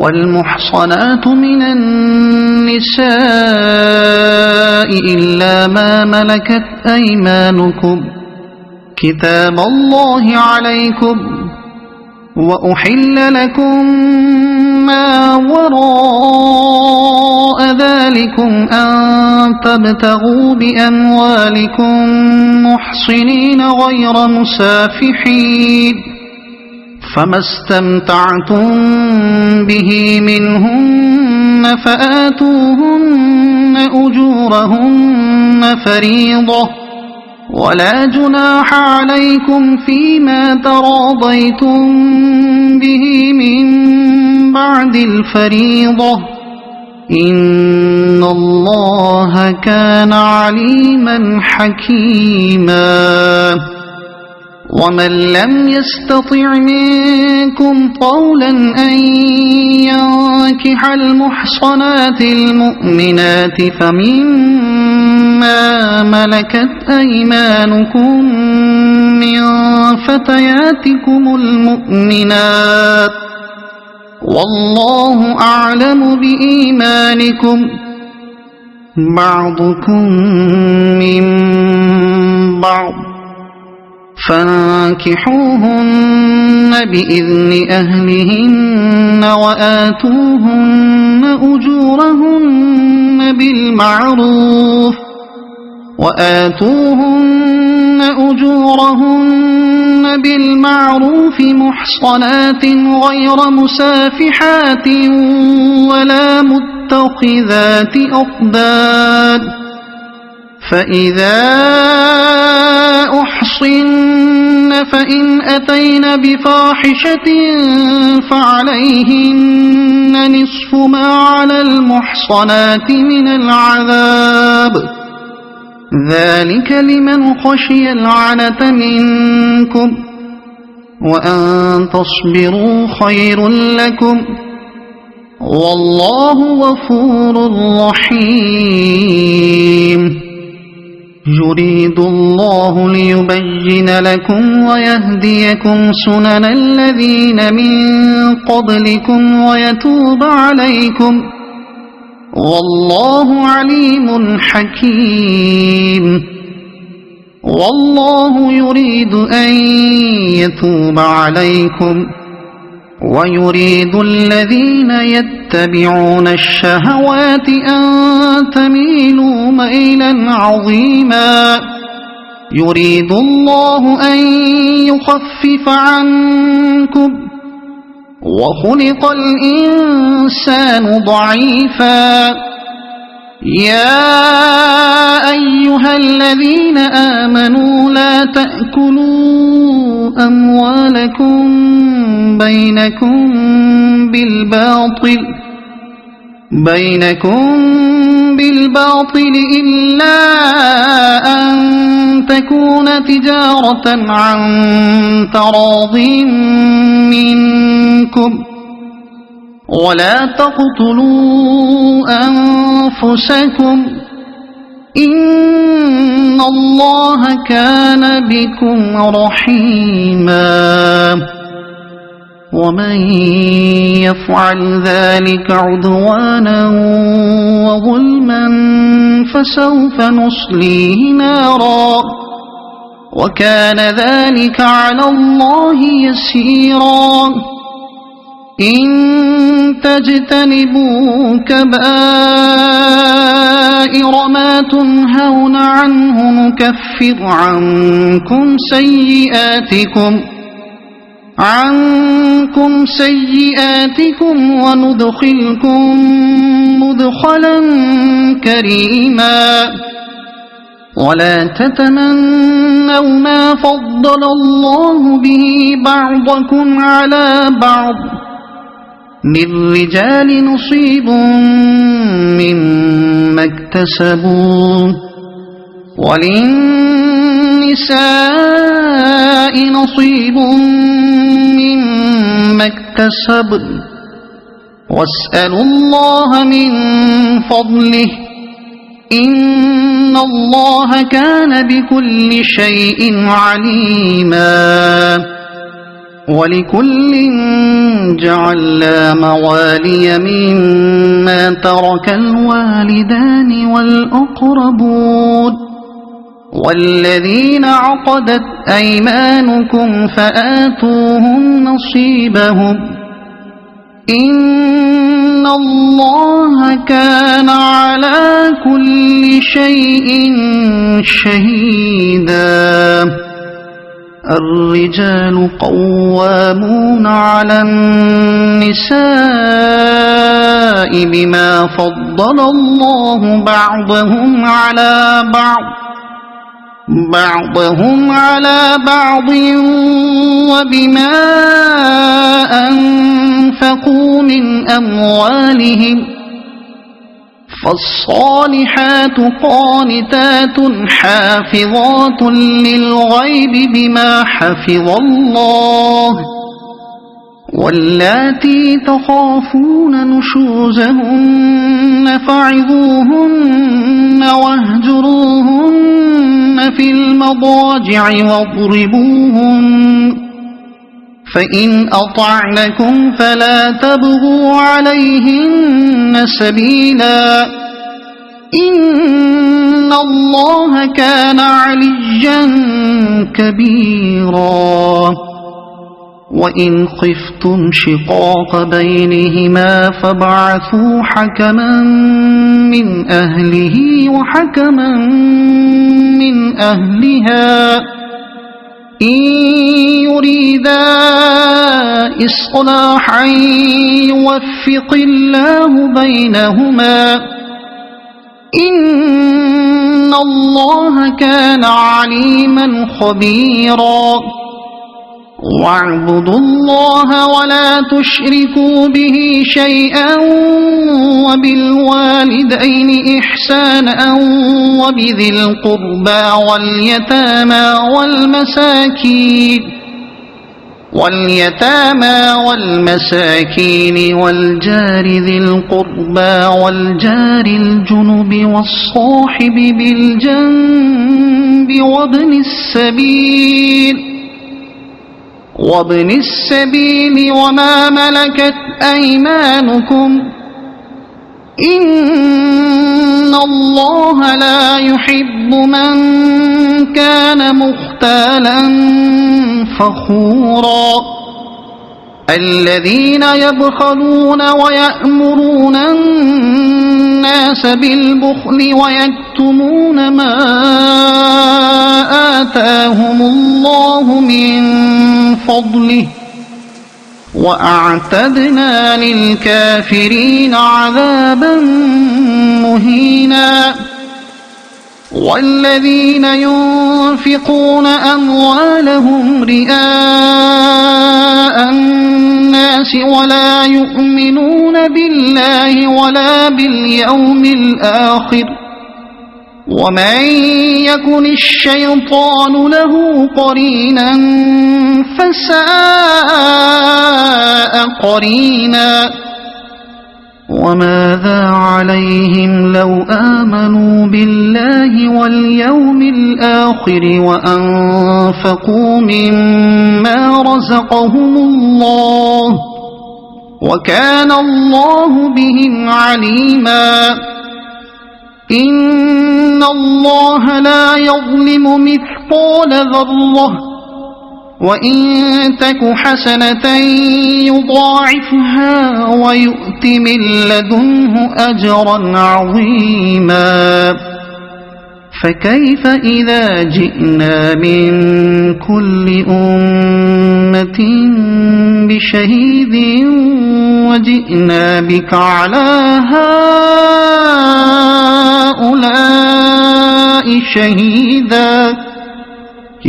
والمحصنات من النساء إلا ما ملكت أيمانكم كتاب الله عليكم وأحل لكم ما وراء ذلكم أن تبتغوا بأموالكم محصنين غير مسافحين فما استمتعتم به منهن فآتوهن أجورهن فريضة ولا جناح عليكم فيما تراضيتم به من بعد الفريضة إن الله كان عليما حكيما ومن لم يستطع منكم طولا أن ينكح المحصنات المؤمنات فمما ملكت أيمانكم من فتياتكم المؤمنات والله أعلم بإيمانكم بعضكم من بعض فانكحوهن بإذن أهلهن وآتوهن أجورهن بالمعروف محصنات غير مسافحات ولا متخذات أخدان فإذا أحصن فإن أتين بفاحشة فعليهن نصف ما على المحصنات من العذاب ذلك لمن خشي العنة منكم وأن تصبروا خير لكم والله غفور رحيم يريد الله ليبين لكم ويهديكم سنن الذين من قبلكم ويتوب عليكم والله عليم حكيم والله يريد أن يتوب عليكم ويريد الذين يتبعون الشهوات أن تميلوا ميلا عظيما يريد الله أن يخفف عنكم وخلق الإنسان ضعيفا يا أيها الذين آمنوا لا تأكلوا أموالكم بينكم بالباطل إلا أن تكون تجارة عن تراض منكم ولا تقتلوا أنفسكم إن الله كان بكم رحيما ومن يفعل ذلك عدوانا وظلما فسوف نصليه نارا وكان ذلك على الله يسيرا إن تجتنبوا كبائر ما تنهون عنه نكفر عنكم سيئاتكم وندخلكم مدخلا كريما ولا تتمنوا ما فضل الله به بعضكم على بعض للرجال نصيب مما اكتسبوا وللنساء نصيب مما اكتسبن واسألوا الله من فضله إن الله كان بكل شيء عليما ولكل جعلنا موالي مما ترك الوالدان والأقربون والذين عقدت أيمانكم فآتوهم نصيبهم إن الله كان على كل شيء شهيدا. الرجال قوامون على النساء بما فضل الله بعضهم على بعض وبما أنفقوا من أموالهم فالصالحات قانتات حافظات للغيب بما حفظ الله واللاتي تخافون نشوزهن فعظوهن واهجروهن في المضاجع واضربوهن فإن أطعنكم فلا تبغوا عليهن سبيلا إن الله كان عليا كبيرا. وإن خفتم شقاق بينهما فابعثوا حكما من أهله وحكما من أهلها إن يريدا إصلاحا يوفق الله بينهما إن الله كان عليما خبيرا. واعبدوا الله ولا تشركوا به شيئا وبالوالدين إحسانا وبذي القربى واليتامى والمساكين والجار ذي القربى والجار الجنب والصاحب بالجنب وابن السبيل وما ملكت أيمانكم إن الله لا يحب من كان مختالا فخورا. الذين يبخلون ويأمرون الناس بالبخل ويكتمون ما آتاهم الله من فضله وأعتدنا للكافرين عذابا مهينا. والذين ينفقون أموالهم رئاء الناس ولا يؤمنون بالله ولا باليوم الآخر ومن يكن الشيطان له قرينا فساء قرينا. وماذا عليهم لو آمنوا بالله واليوم الآخر وأنفقوا مما رزقهم الله وكان الله بهم عليما. إن الله لا يظلم مثقال ذرة وإن تك حسنة يضاعفها ويؤت من لدنه أجرا عظيما. فكيف إذا جئنا من كل أمة بشهيد وجئنا بك على هؤلاء شهيدا.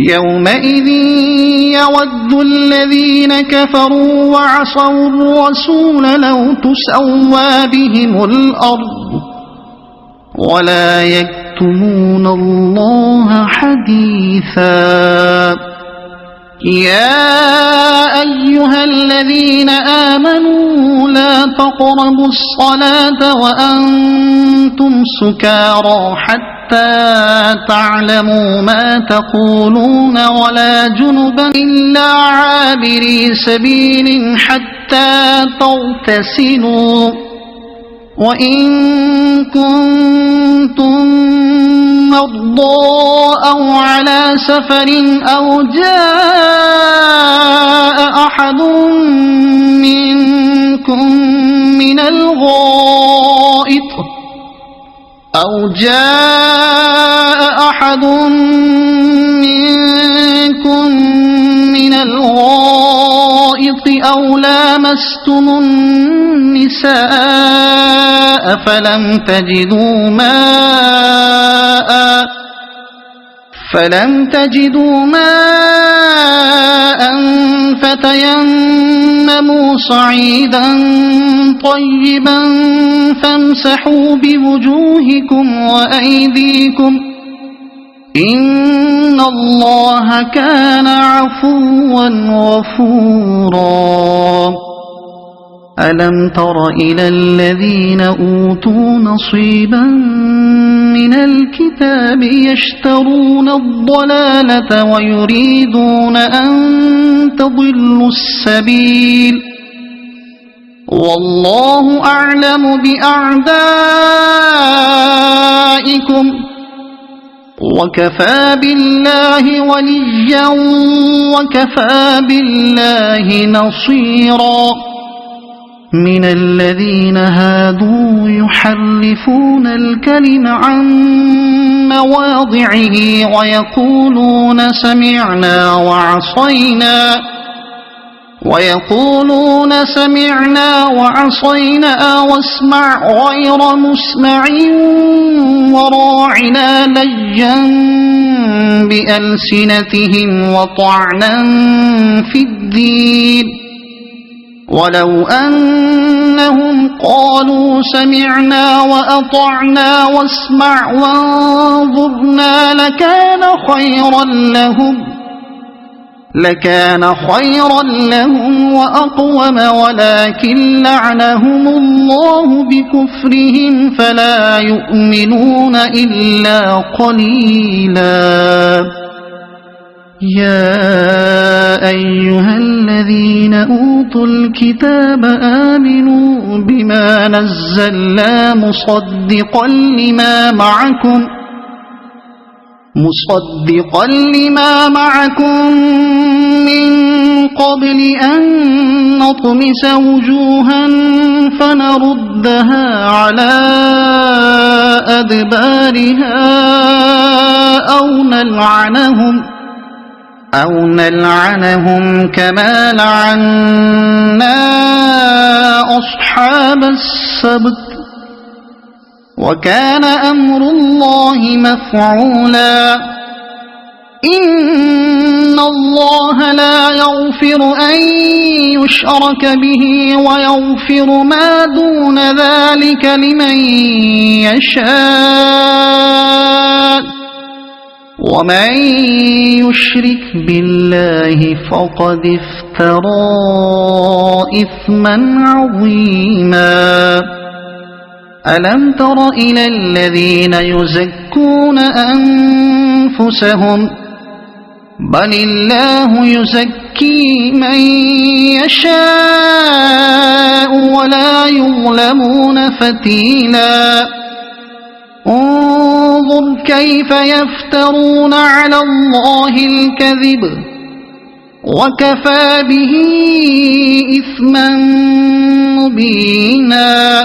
يومئذ يود الذين كفروا وعصوا الرسول لو تسوى بهم الأرض ولا يكتمون الله حديثا. يا أيها الذين آمنوا لا تقربوا الصلاة وأنتم سكارى حتى حتى تعلموا ما تقولون ولا جنبا إلا عابري سبيل حتى تغتسلوا وإن كنتم مرضى أو على سفر أو جاء أحد منكم من الغائط أو لامستم النساء فلم تجدوا ماء فتيمموا صعيدا طيبا فامسحوا بوجوهكم وأيديكم إن الله كان عفوا غفورا ألم تر إلى الذين أوتوا نصيبا من الكتاب يشترون الضلالة ويريدون أن تضلوا السبيل والله أعلم بأعدائكم وكفى بالله وليا وكفى بالله نصيرا من الذين هادوا يحرفون الكلم عن مواضعه ويقولون سمعنا وعصينا واسمع غير مسمع وراعنا ليا بألسنتهم وطعنا في الدين ولو أنهم قالوا سمعنا وأطعنا واسمع وانظرنا لكان خيرا لهم وأقوم ولكن لعنهم الله بكفرهم فلا يؤمنون إلا قليلا يا أيها الذين أوتوا الكتاب آمنوا بما نزلنا مصدقا لما معكم من قبل أن نطمس وجوها فنردها على أدبارها أو نلعنهم كما لعنا أصحاب السبت وكان أمر الله مفعولا إن الله لا يغفر أن يشرك به ويغفر ما دون ذلك لمن يشاء ومن يشرك بالله فقد افترى إثما عظيما ألم تر إلى الذين يزكون أنفسهم بل الله يزكي من يشاء ولا يظلمون فتيلا انظر كيف يفترون على الله الكذب وكفى به إثما مبينا